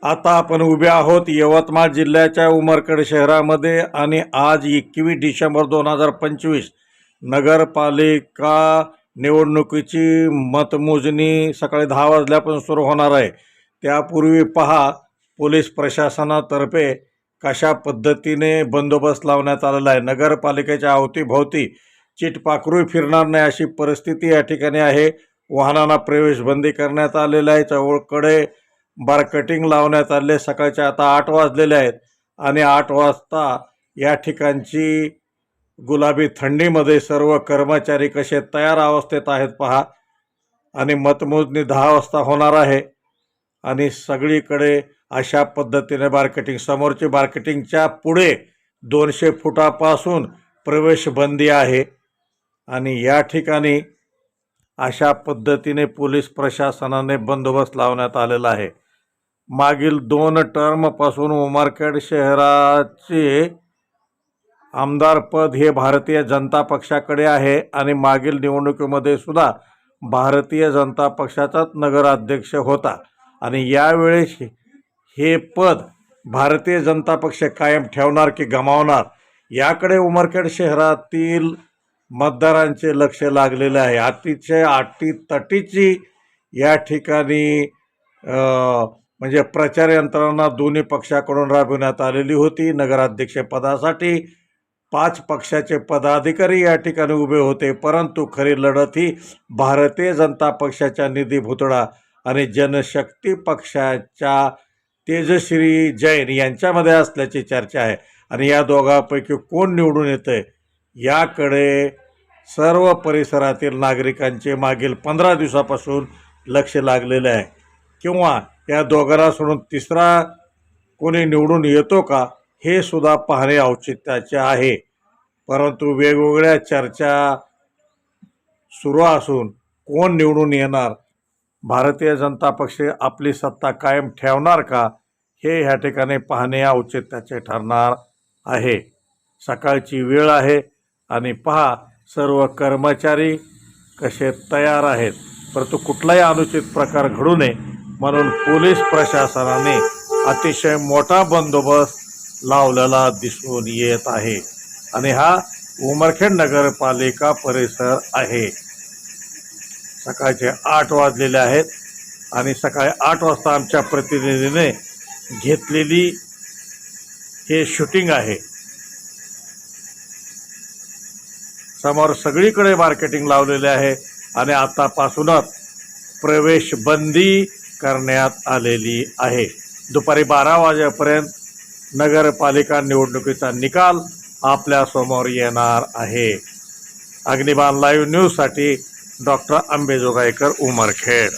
आता आपण उभे आहोत यवतमाळ जिल्ह्याच्या उमरखेड शहरामध्ये आणि आज 21 डिसेंबर 2025 नगरपालिका निवडणुकीची मतमोजणी सकाळी 10 वाजल्यापासून सुरू होणार आहे। त्यापूर्वी पहा पोलीस प्रशासनातर्फे कशा पद्धतीने बंदोबस्त लावण्यात आलेला आहे। नगरपालिकेच्या अवतीभोवती चिटपाखरू फिरणार नाही अशी परिस्थिती या ठिकाणी आहे। वाहनांना प्रवेश बंदी करण्यात आलेला आहे। चौकडे बारकटिंग लावण्यात आले। सकाळच्या आता 8 वाजलेले आहेत आणि 8 वाजता या ठिकाणची गुलाबी थंडीमध्ये सर्व कर्मचारी कसे तयार अवस्थेत आहेत पहा। आणि मतमोजणी 10 वाजता होणार आहे आणि सगळीकडे अशा पद्धतीने बारकटिंग, समोरची बारकटिंगच्या पुढे 200 फुटापासून प्रवेश बंदी आहे आणि या ठिकाणी अशा पद्धतीने पोलीस प्रशासनाने बंदोबस्त लावण्यात आलेला आहे। मागील 2 टर्मपासून उमरखेड शहराचे आमदार पद हे भारतीय जनता पक्षाकडे आहे आणि मागील निवडणुकीमध्ये सुद्धा भारतीय जनता पक्षाचाच नगराध्यक्ष होता आणि यावेळेस हे पद भारतीय जनता पक्ष कायम ठेवणार की गमावणार याकडे उमरखेड शहरातील मतदारांचे लक्ष लागलेले आहे। अतिशय अटीतटीची या ठिकाणी म्हणजे प्रचार यंत्रणा दोन्ही पक्षाकडून राबविण्यात आलेली होती। नगराध्यक्षपदासाठी 5 पक्षाचे पदाधिकारी या ठिकाणी उभे होते, परंतु खरी लढत ही भारतीय जनता पक्षाच्या निधी भुतडा आणि जनशक्ती पक्षाच्या तेजश्री जैन यांच्यामध्ये असल्याची चर्चा आहे आणि या दोघांपैकी कोण निवडून येते याकडे सर्व परिसरातील नागरिकांचे मागील 15 दिवसापासून लक्ष लागलेले आहे। किंवा या दोघांना सोडून तिसरा कोणी निवडून येतो का हे सुद्धा पाहणे औचित्याचे आहे। परंतु वेगवेगळ्या चर्चा सुरू असून कोण निवडून येणार, भारतीय जनता पक्ष आपली सत्ता कायम ठेवणार का हे ह्या ठिकाणी पाहणे औचित्याचे ठरणार आहे। सकाळची वेळ आहे आणि पहा सर्व कर्मचारी कसे तयार आहेत, परंतु कुठलाही अनुचित प्रकार घडू नये म्हणून पोलीस प्रशासनाने अतिशय मोठा बंदोबस्त लावलेला दिसून येत आहे आणि हा उमरखेड नगरपालिका परिसर आहे। सकाळचे 8 वाजलेले आहेत आणि सकाळी 8 वाजता आमच्या प्रतिनिधीने घेतलेली हे शूटिंग आहे। समोर सगळीकडे मार्केटिंग लावलेले आहे आणि आतापासूनच प्रवेश बंदी करण्यात आलेली आहे। दुपारी 12 वाजेपर्यंत नगरपालिका निवडणुकीचा निकाल आपल्या समोर येणार आहे। अग्निबाण लाईव्ह न्यूजसाठी डॉक्टर अंबेजोगाईकर, उमरखेड।